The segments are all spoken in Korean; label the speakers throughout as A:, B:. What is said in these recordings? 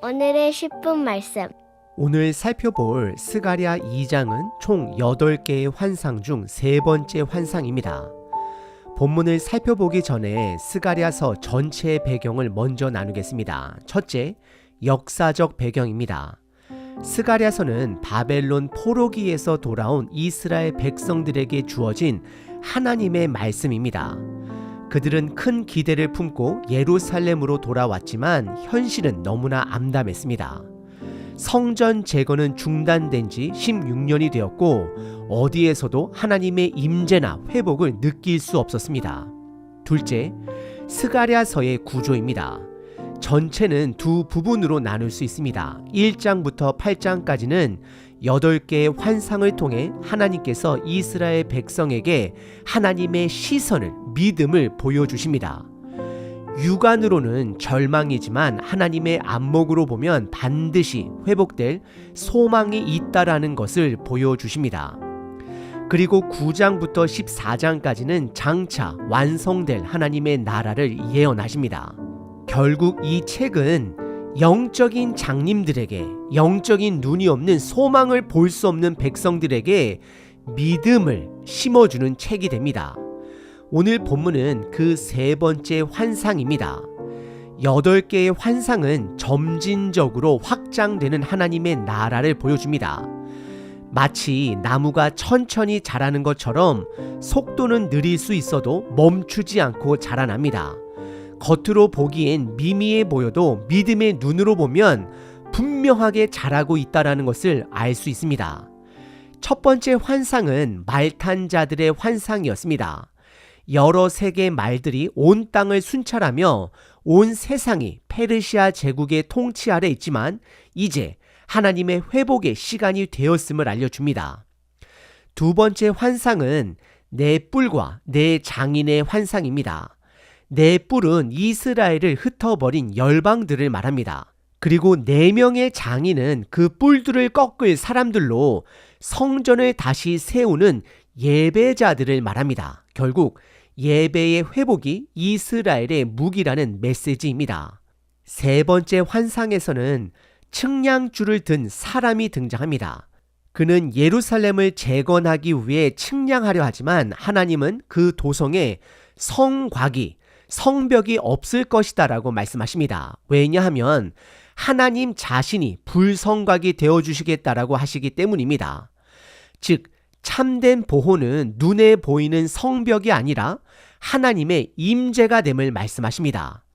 A: 오늘의 10분 말씀.
B: 오늘 살펴볼 스가랴 2장은 총 8개의 환상 중 세 번째 환상입니다. 본문을 살펴보기 전에 스가랴서 전체의 배경을 먼저 나누겠습니다. 첫째, 역사적 배경입니다. 스가랴서는 바벨론 포로기에서 돌아온 이스라엘 백성들에게 주어진 하나님의 말씀입니다. 그들은 큰 기대를 품고 예루살렘으로 돌아왔지만 현실은 너무나 암담했습니다. 성전 재건은 중단된 지 16년이 되었고 어디에서도 하나님의 임재나 회복을 느낄 수 없었습니다. 둘째, 스가랴서의 구조입니다. 전체는 두 부분으로 나눌 수 있습니다. 1장부터 8장까지는 8개의 환상을 통해 하나님께서 이스라엘 백성에게 하나님의 시선을, 믿음을 보여주십니다. 육안으로는 절망이지만 하나님의 안목으로 보면 반드시 회복될 소망이 있다라는 것을 보여주십니다. 그리고 9장부터 14장까지는 장차 완성될 하나님의 나라를 예언하십니다. 결국 이 책은 영적인 장님들에게, 영적인 눈이 없는 소망을 볼 수 없는 백성들에게 믿음을 심어주는 책이 됩니다. 오늘 본문은 그 세 번째 환상입니다. 8개의 환상은 점진적으로 확장되는 하나님의 나라를 보여줍니다. 마치 나무가 천천히 자라는 것처럼 속도는 느릴 수 있어도 멈추지 않고 자라납니다. 겉으로 보기엔 미미해 보여도 믿음의 눈으로 보면 분명하게 자라고 있다는 것을 알 수 있습니다. 첫 번째 환상은 말탄 자들의 환상이었습니다. 여러 세계의 말들이 온 땅을 순찰하며 온 세상이 페르시아 제국의 통치 아래 있지만 이제 하나님의 회복의 시간이 되었음을 알려줍니다. 두 번째 환상은 네 뿔과 네 장인의 환상입니다. 네 뿔은 이스라엘을 흩어버린 열방들을 말합니다. 그리고 4명의 장인은 그 뿔들을 꺾을 사람들로 성전을 다시 세우는 예배자들을 말합니다. 결국 예배의 회복이 이스라엘의 무기라는 메시지입니다. 세 번째 환상에서는 측량줄을 든 사람이 등장합니다. 그는 예루살렘을 재건하기 위해 측량하려 하지만 하나님은 그 도성에 성곽이, 성벽이 없을 것이다 라고 말씀하십니다. 왜냐하면 하나님 자신이 불성곽이 되어주시겠다라고 하시기 때문입니다. 즉 참된 보호는 눈에 보이는 성벽이 아니라 하나님의 임재가 됨을 말씀하십니다.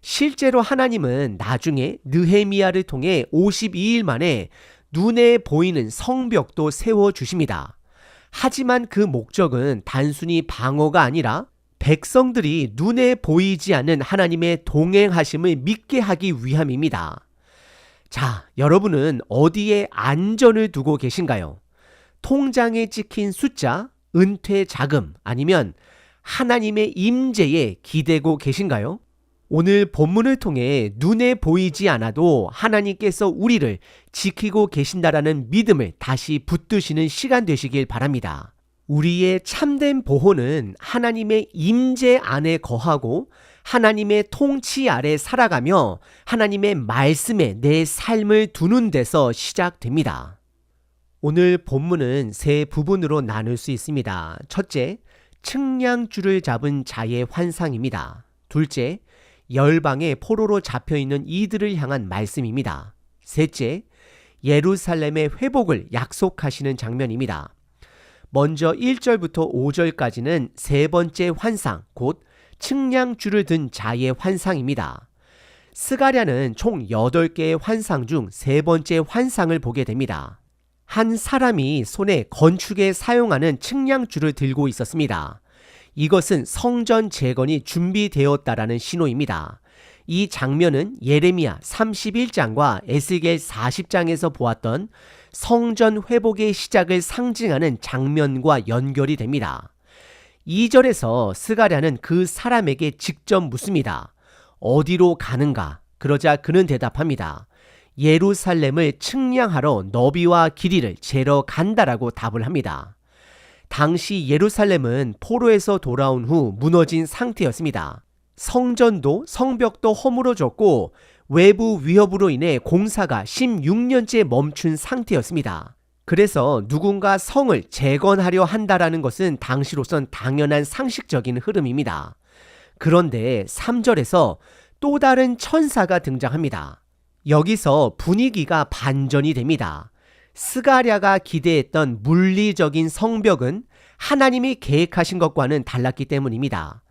B: 실제로 하나님은 나중에 느헤미야를 통해 52일 만에 눈에 보이는 성벽도 세워주십니다. 하지만 그 목적은 단순히 방어가 아니라 백성들이 눈에 보이지 않는 하나님의 동행하심을 믿게 하기 위함입니다. 자, 여러분은 어디에 안전을 두고 계신가요? 통장에 찍힌 숫자, 은퇴 자금, 아니면 하나님의 임재에 기대고 계신가요? 오늘 본문을 통해 눈에 보이지 않아도 하나님께서 우리를 지키고 계신다라는 믿음을 다시 붙드시는 시간 되시길 바랍니다. 우리의 참된 보호는 하나님의 임재 안에 거하고 하나님의 통치 아래 살아가며 하나님의 말씀에 내 삶을 두는 데서 시작됩니다. 오늘 본문은 세 부분으로 나눌 수 있습니다. 첫째, 측량줄을 잡은 자의 환상입니다. 둘째, 열방의 포로로 잡혀있는 이들을 향한 말씀입니다. 셋째, 예루살렘의 회복을 약속하시는 장면입니다. 먼저 1절부터 5절까지는 세 번째 환상, 곧 측량줄을 든 자의 환상입니다. 스가랴는 총 8개의 환상 중 세 번째 환상을 보게 됩니다. 한 사람이 손에 건축에 사용하는 측량줄을 들고 있었습니다. 이것은 성전 재건이 준비되었다라는 신호입니다. 이 장면은 예레미야 31장과 에스겔 40장에서 보았던 성전 회복의 시작을 상징하는 장면과 연결이 됩니다. 2절에서 스가랴는 그 사람에게 직접 묻습니다. 어디로 가는가? 그러자 그는 대답합니다. 예루살렘을 측량하러 너비와 길이를 재러 간다라고 답을 합니다. 당시 예루살렘은 포로에서 돌아온 후 무너진 상태였습니다. 성전도 성벽도 허물어졌고 외부 위협으로 인해 공사가 16년째 멈춘 상태였습니다. 그래서 누군가 성을 재건하려 한다라는 것은 당시로선 당연한 상식적인 흐름입니다. 그런데 3절에서 또 다른 천사가 등장합니다. 여기서 분위기가 반전이 됩니다. 스가랴가 기대했던 물리적인 성벽은 하나님이 계획하신 것과는 달랐기 때문입니다.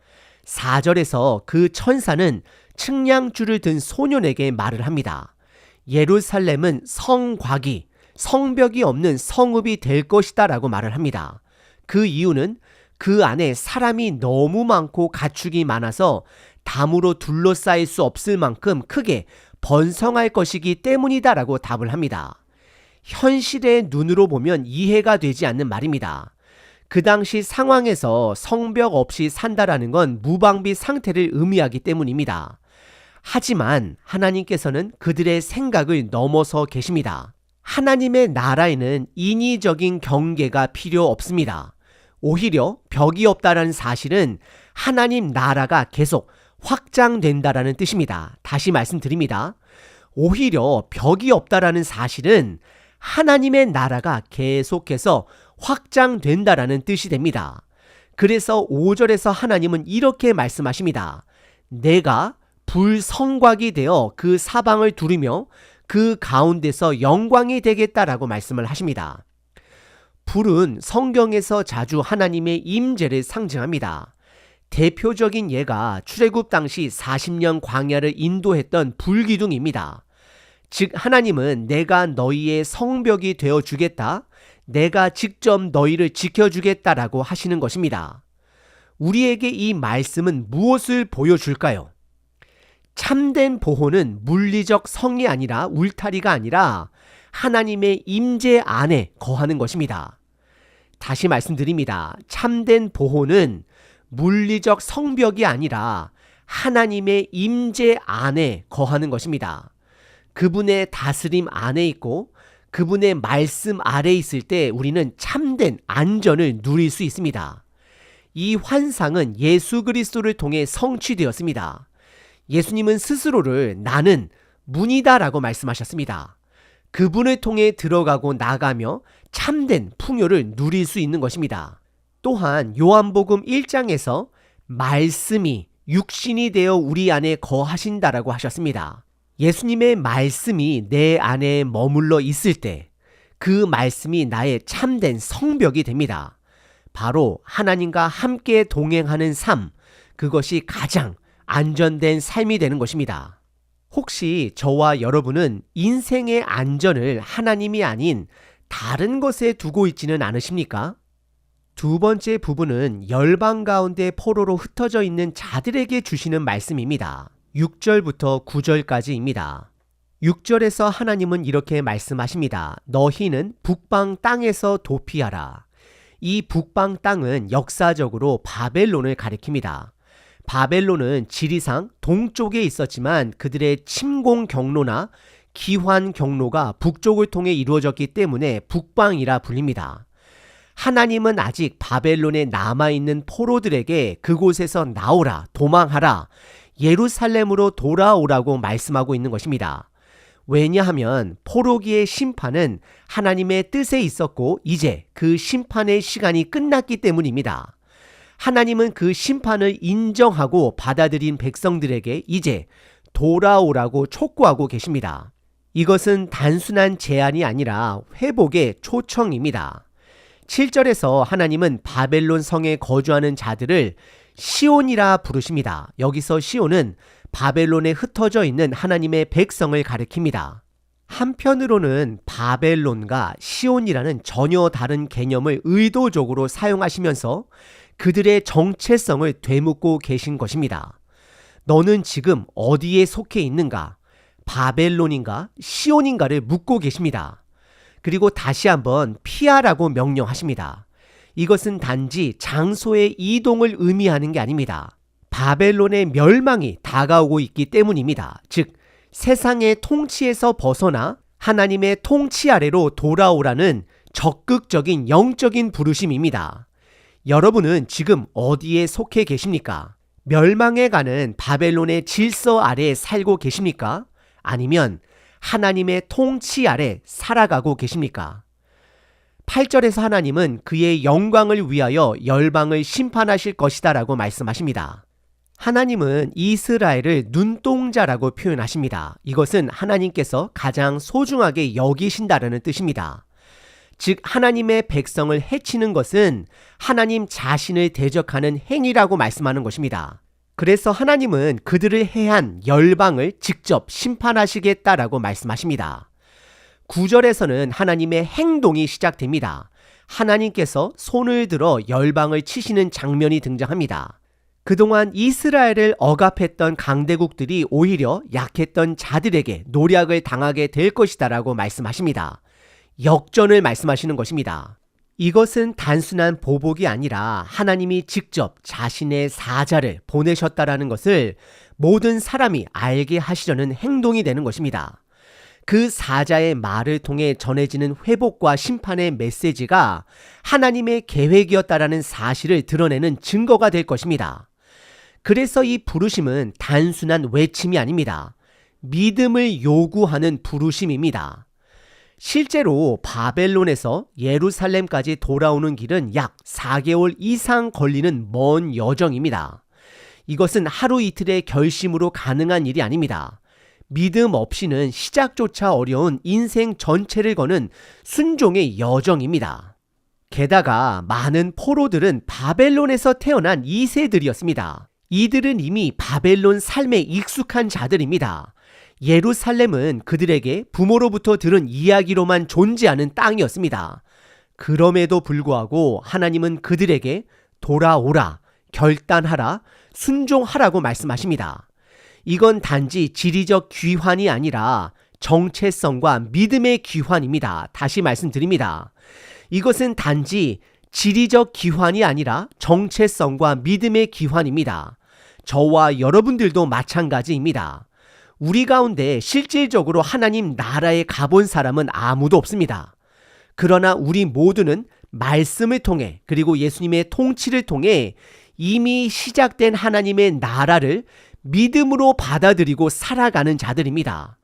B: 4절에서 그 천사는 측량줄을 든 소년에게 말을 합니다. 예루살렘은 성곽이, 성벽이 없는 성읍이 될 것이다 라고 말을 합니다. 그 이유는 그 안에 사람이 너무 많고 가축이 많아서 담으로 둘러싸일 수 없을 만큼 크게 번성할 것이기 때문이다 라고 답을 합니다. 현실의 눈으로 보면 이해가 되지 않는 말입니다. 그 당시 상황에서 성벽 없이 산다라는 건 무방비 상태를 의미하기 때문입니다. 하지만 하나님께서는 그들의 생각을 넘어서 계십니다. 하나님의 나라에는 인위적인 경계가 필요 없습니다. 오히려 벽이 없다라는 사실은 하나님 나라가 계속 확장된다라는 뜻입니다. 다시 말씀드립니다. 오히려 벽이 없다라는 사실은 하나님의 나라가 계속해서 확장된다라는 뜻이 됩니다. 그래서 5절에서 하나님은 이렇게 말씀하십니다. 내가 불성곽이 되어 그 사방을 두르며 그 가운데서 영광이 되겠다라고 말씀을 하십니다. 불은 성경에서 자주 하나님의 임재를 상징합니다. 대표적인 예가 출애굽 당시 40년 광야를 인도했던 불기둥입니다. 즉 하나님은 내가 너희의 성벽이 되어 주겠다, 내가 직접 너희를 지켜주겠다라고 하시는 것입니다. 우리에게 이 말씀은 무엇을 보여줄까요? 참된 보호는 물리적 성이 아니라 울타리가 아니라 하나님의 임재 안에 거하는 것입니다. 다시 말씀드립니다. 참된 보호는 물리적 성벽이 아니라 하나님의 임재 안에 거하는 것입니다. 그분의 다스림 안에 있고 그분의 말씀 아래 있을 때 우리는 참된 안전을 누릴 수 있습니다. 이 환상은 예수 그리스도를 통해 성취되었습니다. 예수님은 스스로를 나는 문이다라고 말씀하셨습니다. 그분을 통해 들어가고 나가며 참된 풍요를 누릴 수 있는 것입니다. 또한 요한복음 1장에서 말씀이 육신이 되어 우리 안에 거하신다라고 하셨습니다. 예수님의 말씀이 내 안에 머물러 있을 때 그 말씀이 나의 참된 성벽이 됩니다. 바로 하나님과 함께 동행하는 삶, 그것이 가장 안전된 삶이 되는 것입니다. 혹시 저와 여러분은 인생의 안전을 하나님이 아닌 다른 것에 두고 있지는 않으십니까? 두 번째 부분은 열방 가운데 포로로 흩어져 있는 자들에게 주시는 말씀입니다. 6절부터 9절까지입니다. 6절에서 하나님은 이렇게 말씀하십니다. 너희는 북방 땅에서 도피하라. 이 북방 땅은 역사적으로 바벨론을 가리킵니다. 바벨론은 지리상 동쪽에 있었지만 그들의 침공 경로나 기환 경로가 북쪽을 통해 이루어졌기 때문에 북방이라 불립니다. 하나님은 아직 바벨론에 남아있는 포로들에게 그곳에서 나오라, 도망하라, 예루살렘으로 돌아오라고 말씀하고 있는 것입니다. 왜냐하면 포로기의 심판은 하나님의 뜻에 있었고 이제 그 심판의 시간이 끝났기 때문입니다. 하나님은 그 심판을 인정하고 받아들인 백성들에게 이제 돌아오라고 촉구하고 계십니다. 이것은 단순한 제안이 아니라 회복의 초청입니다. 7절에서 하나님은 바벨론 성에 거주하는 자들을 시온이라 부르십니다. 여기서 시온은 바벨론에 흩어져 있는 하나님의 백성을 가리킵니다. 한편으로는 바벨론과 시온이라는 전혀 다른 개념을 의도적으로 사용하시면서 그들의 정체성을 되묻고 계신 것입니다. 너는 지금 어디에 속해 있는가? 바벨론인가? 시온인가를 묻고 계십니다. 그리고 다시 한번 피하라고 명령하십니다. 이것은 단지 장소의 이동을 의미하는 게 아닙니다. 바벨론의 멸망이 다가오고 있기 때문입니다. 즉 세상의 통치에서 벗어나 하나님의 통치 아래로 돌아오라는 적극적인 영적인 부르심입니다. 여러분은 지금 어디에 속해 계십니까? 멸망해 가는 바벨론의 질서 아래에 살고 계십니까? 아니면 하나님의 통치 아래 살아가고 계십니까? 8절에서 하나님은 그의 영광을 위하여 열방을 심판하실 것이다 라고 말씀하십니다. 하나님은 이스라엘을 눈동자라고 표현하십니다. 이것은 하나님께서 가장 소중하게 여기신다라는 뜻입니다. 즉 하나님의 백성을 해치는 것은 하나님 자신을 대적하는 행위라고 말씀하는 것입니다. 그래서 하나님은 그들을 해한 열방을 직접 심판하시겠다라고 말씀하십니다. 9절에서는 하나님의 행동이 시작됩니다. 하나님께서 손을 들어 열방을 치시는 장면이 등장합니다. 그동안 이스라엘을 억압했던 강대국들이 오히려 약했던 자들에게 노략을 당하게 될 것이다 라고 말씀하십니다. 역전을 말씀하시는 것입니다. 이것은 단순한 보복이 아니라 하나님이 직접 자신의 사자를 보내셨다라는 것을 모든 사람이 알게 하시려는 행동이 되는 것입니다. 그 사자의 말을 통해 전해지는 회복과 심판의 메시지가 하나님의 계획이었다라는 사실을 드러내는 증거가 될 것입니다. 그래서 이 부르심은 단순한 외침이 아닙니다. 믿음을 요구하는 부르심입니다. 실제로 바벨론에서 예루살렘까지 돌아오는 길은 약 4개월 이상 걸리는 먼 여정입니다. 이것은 하루 이틀의 결심으로 가능한 일이 아닙니다. 믿음 없이는 시작조차 어려운 인생 전체를 거는 순종의 여정입니다. 게다가 많은 포로들은 바벨론에서 태어난 2세들이었습니다. 이들은 이미 바벨론 삶에 익숙한 자들입니다. 예루살렘은 그들에게 부모로부터 들은 이야기로만 존재하는 땅이었습니다. 그럼에도 불구하고 하나님은 그들에게 돌아오라, 결단하라, 순종하라고 말씀하십니다. 이건 단지 지리적 귀환이 아니라 정체성과 믿음의 귀환입니다. 다시 말씀드립니다. 이것은 단지 지리적 귀환이 아니라 정체성과 믿음의 귀환입니다. 저와 여러분들도 마찬가지입니다. 우리 가운데 실질적으로 하나님 나라에 가본 사람은 아무도 없습니다. 그러나 우리 모두는 말씀을 통해 그리고 예수님의 통치를 통해 이미 시작된 하나님의 나라를 믿음으로 받아들이고 살아가는 자들입니다.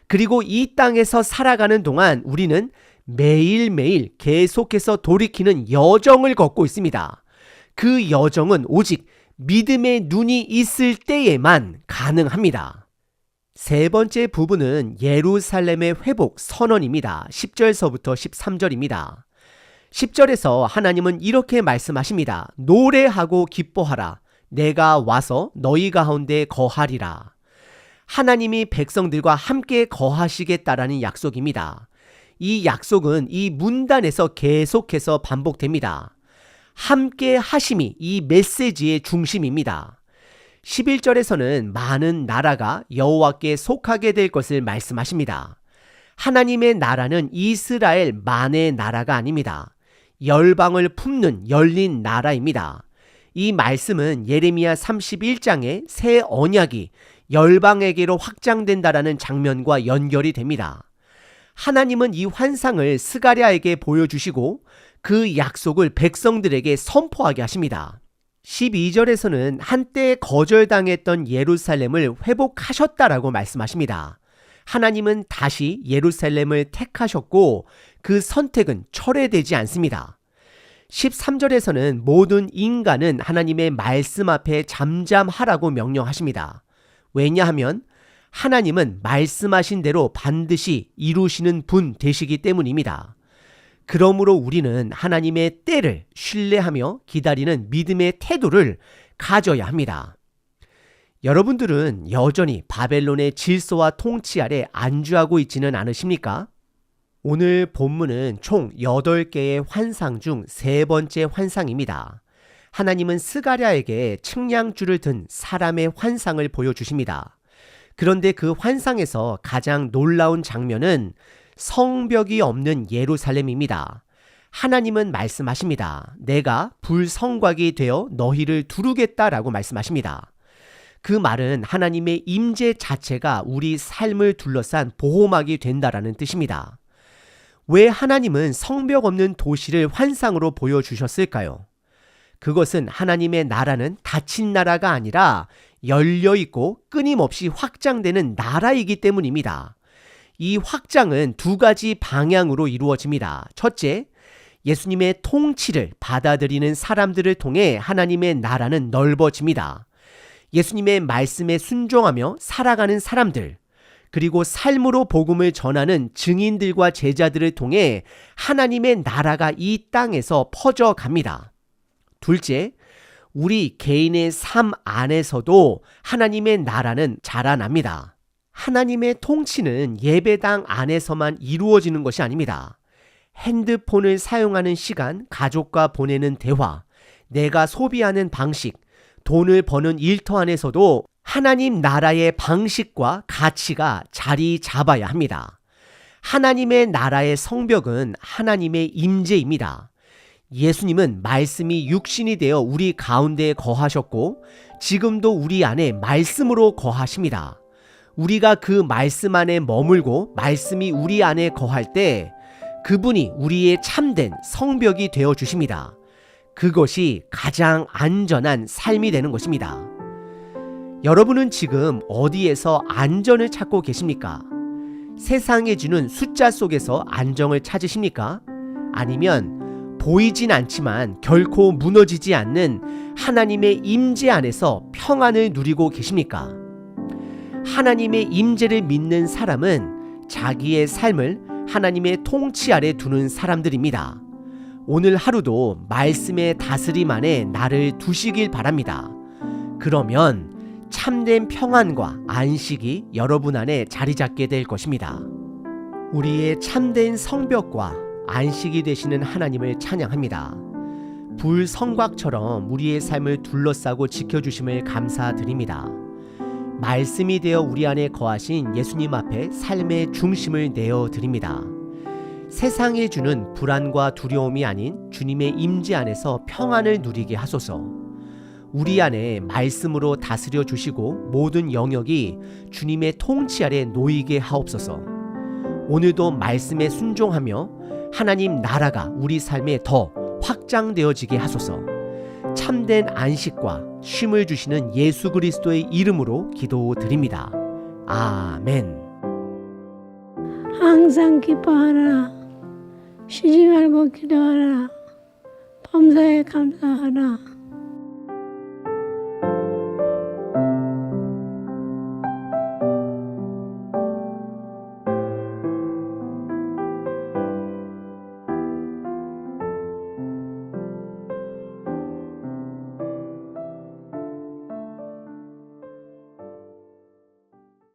B: 그리고 이 땅에서 살아가는 동안 우리는 매일매일 계속해서 돌이키는 여정을 걷고 있습니다. 그 여정은 오직 믿음의 눈이 있을 때에만 가능합니다. 세 번째 부분은 예루살렘의 회복 선언입니다. 10절서부터 13절입니다. 10절에서 하나님은 이렇게 말씀하십니다. 노래하고 기뻐하라. 내가 와서 너희 가운데 거하리라. 하나님이 백성들과 함께 거하시겠다라는 약속입니다. 이 약속은 이 문단에서 계속해서 반복됩니다. 함께 하심이 이 메시지의 중심입니다. 11절에서는 많은 나라가 여호와께 속하게 될 것을 말씀하십니다. 하나님의 나라는 이스라엘만의 나라가 아닙니다. 열방을 품는 열린 나라입니다. 이 말씀은 예레미야 31장의 새 언약이 열방에게로 확장된다라는 장면과 연결이 됩니다. 하나님은 이 환상을 스가랴에게 보여주시고 그 약속을 백성들에게 선포하게 하십니다. 12절에서는 한때 거절당했던 예루살렘을 회복하셨다라고 말씀하십니다. 하나님은 다시 예루살렘을 택하셨고 그 선택은 철회되지 않습니다. 13절에서는 모든 인간은 하나님의 말씀 앞에 잠잠하라고 명령하십니다. 왜냐하면 하나님은 말씀하신 대로 반드시 이루시는 분 되시기 때문입니다. 그러므로 우리는 하나님의 때를 신뢰하며 기다리는 믿음의 태도를 가져야 합니다. 여러분들은 여전히 바벨론의 질서와 통치 아래 안주하고 있지는 않으십니까? 오늘 본문은 총 8개의 환상 중 3번째 환상입니다. 하나님은 스가랴에게 측량줄을 든 사람의 환상을 보여주십니다. 그런데 그 환상에서 가장 놀라운 장면은 성벽이 없는 예루살렘입니다. 하나님은 말씀하십니다. 내가 불성곽이 되어 너희를 두르겠다라고 말씀하십니다. 그 말은 하나님의 임재 자체가 우리 삶을 둘러싼 보호막이 된다라는 뜻입니다. 왜 하나님은 성벽 없는 도시를 환상으로 보여주셨을까요? 그것은 하나님의 나라는 닫힌 나라가 아니라 열려있고 끊임없이 확장되는 나라이기 때문입니다. 이 확장은 두 가지 방향으로 이루어집니다. 첫째, 예수님의 통치를 받아들이는 사람들을 통해 하나님의 나라는 넓어집니다. 예수님의 말씀에 순종하며 살아가는 사람들, 그리고 삶으로 복음을 전하는 증인들과 제자들을 통해 하나님의 나라가 이 땅에서 퍼져갑니다. 둘째, 우리 개인의 삶 안에서도 하나님의 나라는 자라납니다. 하나님의 통치는 예배당 안에서만 이루어지는 것이 아닙니다. 핸드폰을 사용하는 시간, 가족과 보내는 대화, 내가 소비하는 방식, 돈을 버는 일터 안에서도 하나님 나라의 방식과 가치가 자리 잡아야 합니다. 하나님의 나라의 성벽은 하나님의 임재입니다. 예수님은 말씀이 육신이 되어 우리 가운데 거하셨고 지금도 우리 안에 말씀으로 거하십니다. 우리가 그 말씀 안에 머물고 말씀이 우리 안에 거할 때 그분이 우리의 참된 성벽이 되어 주십니다. 그것이 가장 안전한 삶이 되는 것입니다. 여러분은 지금 어디에서 안전을 찾고 계십니까? 세상에 주는 숫자 속에서 안정을 찾으십니까? 아니면 보이진 않지만 결코 무너지지 않는 하나님의 임재 안에서 평안을 누리고 계십니까? 하나님의 임재를 믿는 사람은 자기의 삶을 하나님의 통치 아래 두는 사람들입니다. 오늘 하루도 말씀의 다스림 안에 나를 두시길 바랍니다. 그러면 참된 평안과 안식이 여러분 안에 자리 잡게 될 것입니다. 우리의 참된 성벽과 안식이 되시는 하나님을 찬양합니다. 불성곽처럼 우리의 삶을 둘러싸고 지켜주심을 감사드립니다. 말씀이 되어 우리 안에 거하신 예수님 앞에 삶의 중심을 내어드립니다. 세상에 주는 불안과 두려움이 아닌 주님의 임재 안에서 평안을 누리게 하소서. 우리 안에 말씀으로 다스려 주시고 모든 영역이 주님의 통치 아래 놓이게 하옵소서. 오늘도 말씀에 순종하며 하나님 나라가 우리 삶에 더 확장되어지게 하소서. 참된 안식과 쉼을 주시는 예수 그리스도의 이름으로 기도드립니다. 아멘.
C: 항상 기뻐하라. 쉬지 말고 기도하라. 범사에 감사하라.